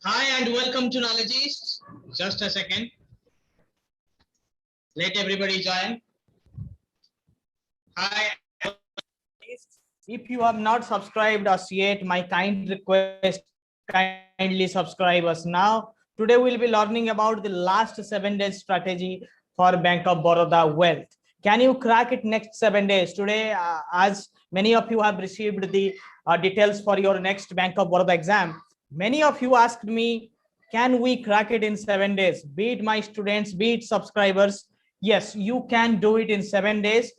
Hi and welcome to Knowledgist. Just a second. Let everybody join. Hi. If you have not subscribed us yet, my kind request, kindly subscribe us now. Today we'll be learning about the last 7 days strategy for Bank of Baroda Wealth. Can you crack it next 7 days? Today, as many of you have received the details for your next Bank of Baroda exam, many of you asked me, can we crack it in 7 days? Be it my students, be it subscribers. Yes, you can do it in 7 days.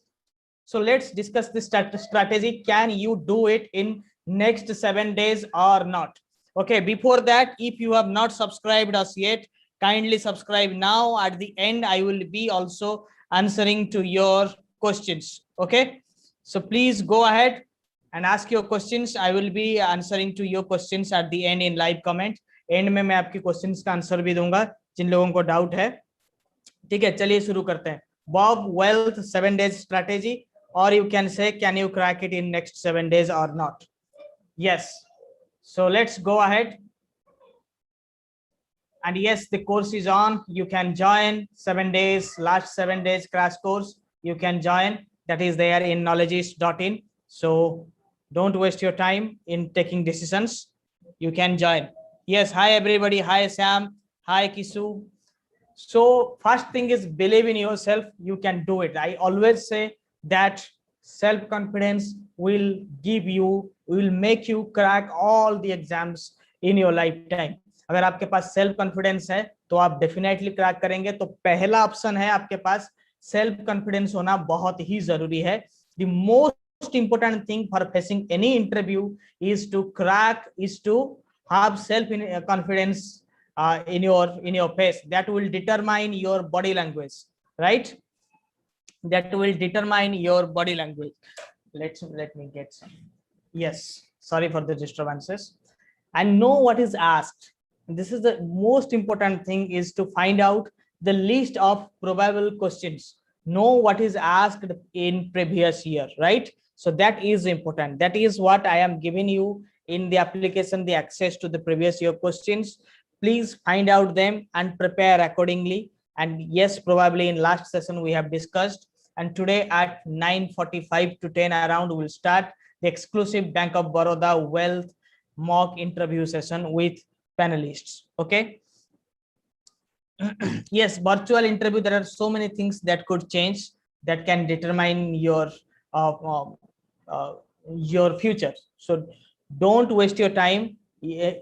So let's discuss this strategy. Can you do it in next 7 days or not? Okay, before that, if you have not subscribed us yet, kindly subscribe now. At the end, I will be also answering to your questions. Okay, so please go ahead and ask your questions. I will be answering to your questions at the end in live comment. And में मैं आपकी questions का answer भी दूंगा जिन लोगों को doubt है. ठीक है, चलिए शुरू करते हैं. Bob Wealth 7 days strategy, or you can say, can you crack it in next 7 days or not? Yes. So let's go ahead. And yes, the course is on. You can join 7 days, last 7 days crash course. You can join. That is there in knowledgist.in. So don't waste your time in taking decisions. You can join. Yes. Hi, everybody. Hi, Sam. Hi, Kisu. So first thing is believe in yourself. You can do it. I always say that self-confidence will make you crack all the exams in your lifetime. अगर आपके पास self confidence है तो आप definitely crack करेंगे. तो पहला option है आपके पास सेल्फ कॉन्फिडेंस होना बहुत ही जरूरी है. The most important thing for facing any interview is to crack, is to have self confidence in your face. That will determine your body language, right? That will determine your body language. Let me get some. Yes, sorry for the disturbances. And know what is asked. This is the most important thing, is to find out the list of probable questions. Know what is asked in previous year, right? So that is important. That is what I am giving you in the application, the access to the previous year questions. Please find out them and prepare accordingly. And yes, probably in last session we have discussed, and today at 9:45 to 10 around we'll start the exclusive Bank of Baroda Wealth mock interview session with panelists. Okay. Yes, virtual interview, there are so many things that could change, that can determine your future. So don't waste your time.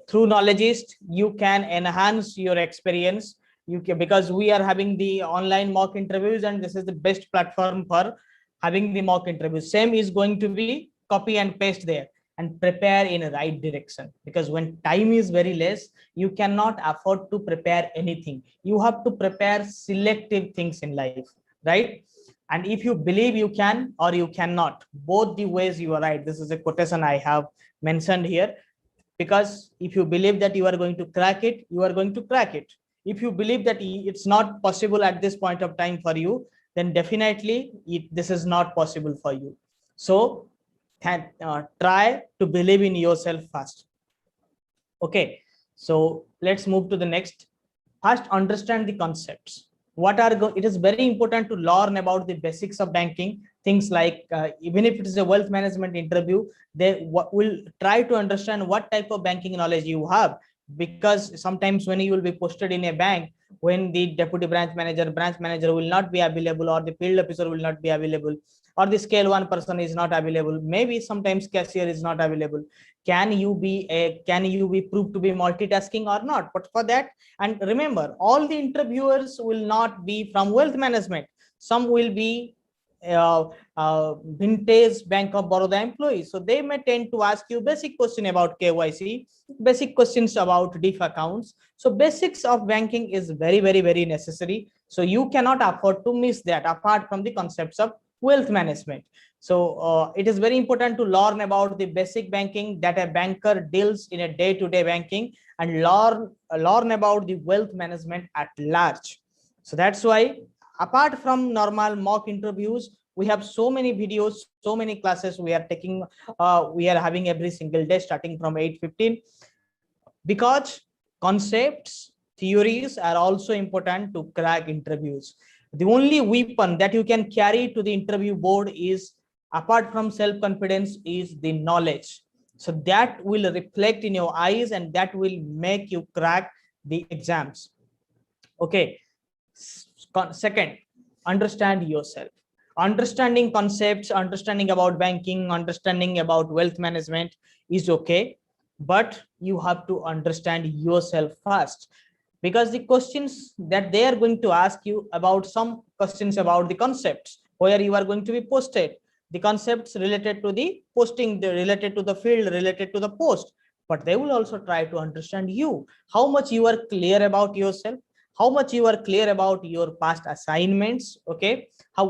Through Knowledgist you can enhance your experience. You can, because we are having the online mock interviews, and this is the best platform for having the mock interviews. Same is going to be copy and paste there, and prepare in a right direction, because when time is very less, you cannot afford to prepare anything. You have to prepare selective things in life, right? And if you believe you can or you cannot, both the ways you are right. This is a quotation I have mentioned here. Because if you believe that you are going to crack it, you are going to crack it. If you believe that it's not possible at this point of time for you, then definitely this is not possible for you. So try to believe in yourself first. Okay, so let's move to the next. First, understand the concepts. It is very important to learn about the basics of banking. Things like even if it is a wealth management interview, they will try to understand what type of banking knowledge you have, because sometimes when you will be posted in a bank, when the deputy branch manager will not be available, or the field officer will not be available, or the scale 1 person is not available, maybe sometimes cashier is not available. Can you be proved to be multitasking or not? But for that, and remember, all the interviewers will not be from wealth management. Some will be vintage Bank of Baroda employees. So they may tend to ask you basic question about KYC, basic questions about diff accounts. So basics of banking is very, very, very necessary. So you cannot afford to miss that, apart from the concepts of wealth management. So it is very important to learn about the basic banking that a banker deals in a day-to-day banking, and learn about the wealth management at large. So that's why, apart from normal mock interviews, we have so many videos, so many classes we are taking, we are having every single day starting from 8:15, because concepts, theories are also important to crack interviews. The only weapon that you can carry to the interview board is, apart from self-confidence, is the knowledge. So that will reflect in your eyes and that will make you crack the exams. Okay. Second, understand yourself. Understanding concepts, understanding about banking, understanding about wealth management is okay, but you have to understand yourself first, because the questions that they are going to ask you about, some questions about the concepts where you are going to be posted, the concepts related to the posting, related to the field, related to the post, but they will also try to understand you, how much you are clear about yourself, how much you are clear about your past assignments. Okay,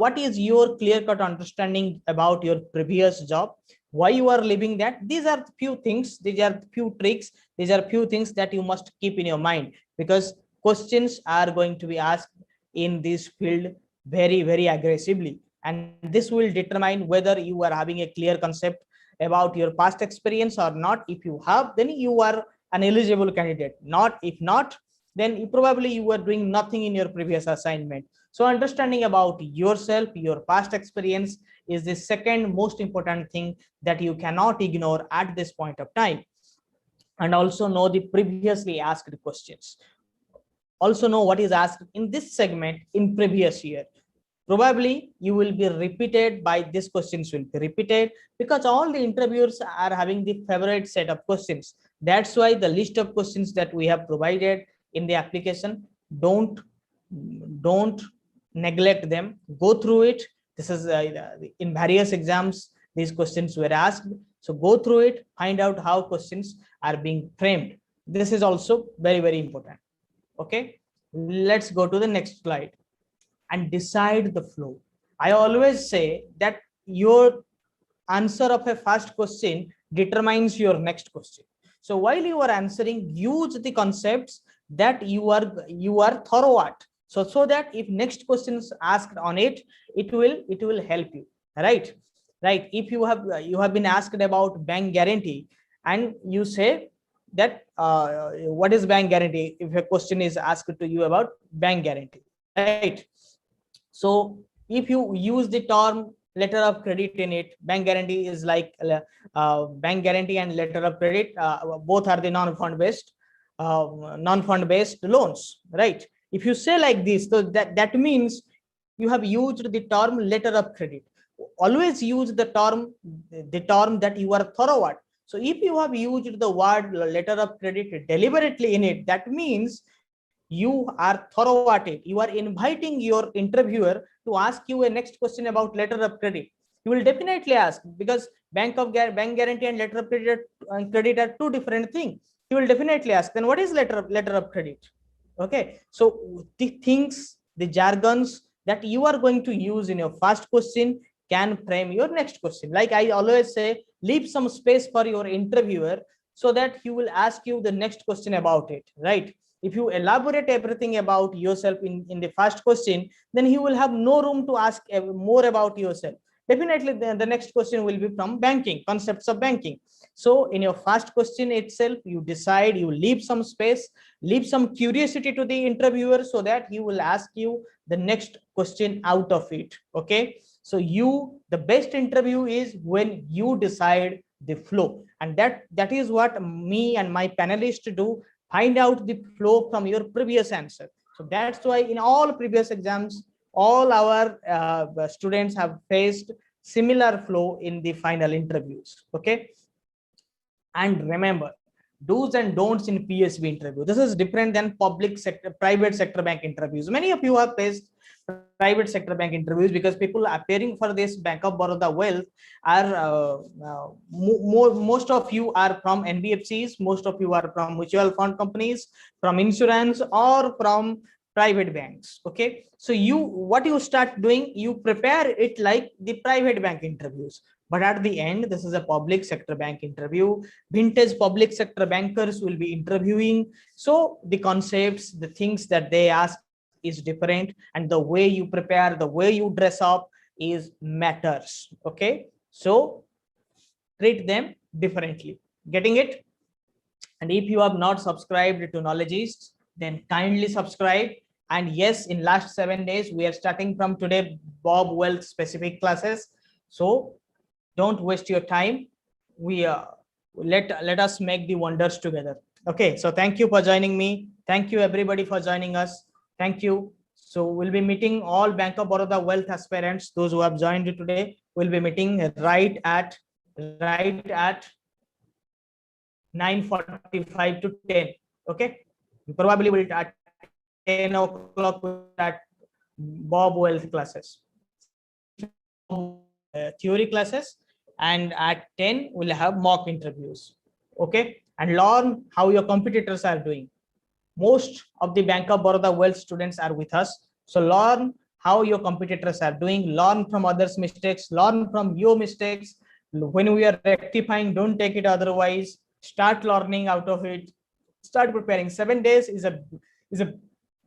what is your clear cut understanding about your previous job, why you are leaving that. These are few things, these are few tricks, these are few things that you must keep in your mind, because questions are going to be asked in this field very aggressively, and this will determine whether you are having a clear concept about your past experience or not. If you have, then you are an eligible candidate. Not, if not, then you probably you were doing nothing in your previous assignment. So understanding about yourself, your past experience, is the second most important thing that you cannot ignore at this point of time. And also know the previously asked questions. Also know what is asked in this segment in previous year. Probably you will be repeated by these questions will be repeated, because all the interviewers are having the favorite set of questions. That's why the list of questions that we have provided in the application, don't neglect them, go through it. This is in various exams these questions were asked, so go through it, find out how questions are being framed. This is also very important. Okay, let's go to the next slide and decide the flow. I always say that your answer of a first question determines your next question. So while you are answering, use the concepts that you are thorough at, so that if next questions asked on it, it will help you. Right. If you have been asked about bank guarantee, and you say that what is bank guarantee, if a question is asked to you about bank guarantee, right? So if you use the term letter of credit in it, bank guarantee is like bank guarantee and letter of credit, both are the non-fund based loans, right? If you say like this, so that means you have used the term letter of credit. Always use the term that you are thorough at. So if you have used the word letter of credit deliberately in it, that means you are thorough at it. You are inviting your interviewer to ask you a next question about letter of credit. You will definitely ask, because bank guarantee and letter of credit are two different things. You will definitely ask, then what is letter of credit? Okay, so the things, the jargons that you are going to use in your first question can frame your next question. Like I always say, leave some space for your interviewer so that he will ask you the next question about it, right? If you elaborate everything about yourself in the first question, then he will have no room to ask more about yourself. Definitely the next question will be from banking, concepts of banking. So in your first question itself, you decide, you leave some space, leave some curiosity to the interviewer, so that he will ask you the next question out of it. Okay, so the best interview is when you decide the flow, and that is what me and my panelists do. Find out the flow from your previous answer. So that's why in all previous exams, all our students have faced similar flow in the final interviews. Okay, and remember, do's and don'ts in PSB interview. This is different than public sector, private sector bank interviews. Many of you have faced private sector bank interviews, because people appearing for this Bank of Baroda Wealth are most of you are from NBFCs, most of you are from mutual fund companies, from insurance, or from private banks. Okay, so what you start doing, you prepare it like the private bank interviews, but at the end, this is a public sector bank interview. Vintage public sector bankers will be interviewing, so the concepts, the things that they ask is different, and the way you prepare, the way you dress up is matters. Okay, so treat them differently. Getting it? And if you have not subscribed to Knowledgist, then kindly subscribe. And yes, in last 7 days, we are starting from today, Bob Wealth specific classes. So don't waste your time. We let us make the wonders together. Okay, so thank you for joining me. Thank you everybody for joining us. Thank you. So we'll be meeting all Bank of Baroda wealth aspirants. Those who have joined today will be meeting right at 9:45 to 10. Okay, probably will at 10 o'clock at Bob Wealth classes, theory classes, and at 10 we'll have mock interviews. Okay, and learn how your competitors are doing. Most of the Bank of Baroda wealth students are with us, so learn how your competitors are doing, learn from others' mistakes, learn from your mistakes. When we are rectifying, don't take it otherwise. Start learning out of it. Start preparing. 7 days is a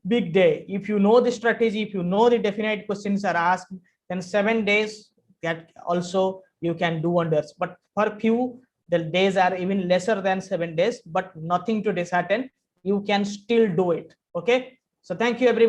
big day. If you know the strategy, if you know the definite questions are asked, then 7 days that also you can do wonders. But for few, the days are even lesser than 7 days, but nothing to dishearten. You can still do it. Okay, so thank you everybody.